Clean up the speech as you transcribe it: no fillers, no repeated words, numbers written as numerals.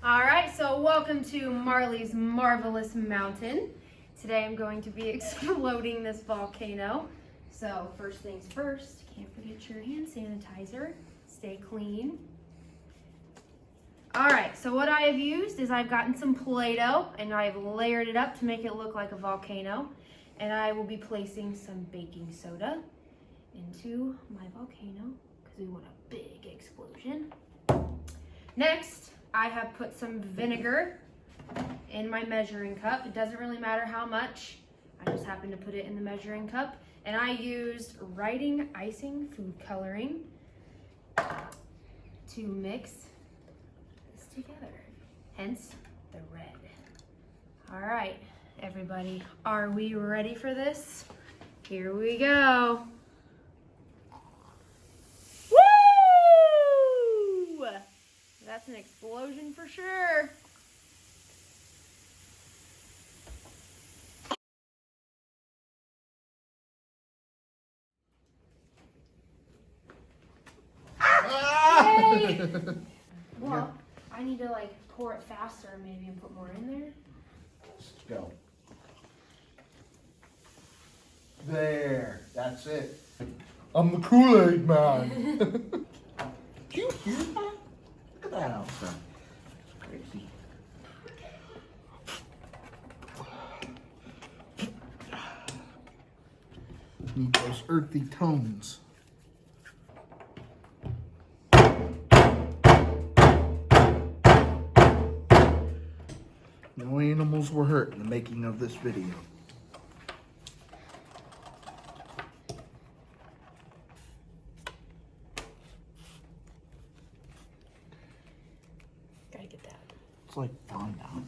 All right, so welcome to Marley's Marvelous Mountain. Today I'm going to be exploding this volcano. So first things first, can't forget your hand sanitizer. Stay clean. All right, so what I have used is I've gotten some Play-Doh and I've layered it up to make it look like a volcano. And I will be placing some baking soda into my volcano because we want a big explosion. Next, I have put some vinegar in my measuring cup. It doesn't really matter how much. I just happen to put it in the measuring cup. And I used writing icing food coloring to mix this together. Hence the red. All right, everybody, are we ready for this? Here we go. Woo! That's an explosion for sure. Yay! Well, I need to pour it faster maybe and put more in there. Let's go. There, that's it. I'm the Kool-Aid man. Do you hear that? Look at that outside. It's crazy. Need those earthy tones. No animals were hurt in the making of this video. Gotta get that. It's like fondant.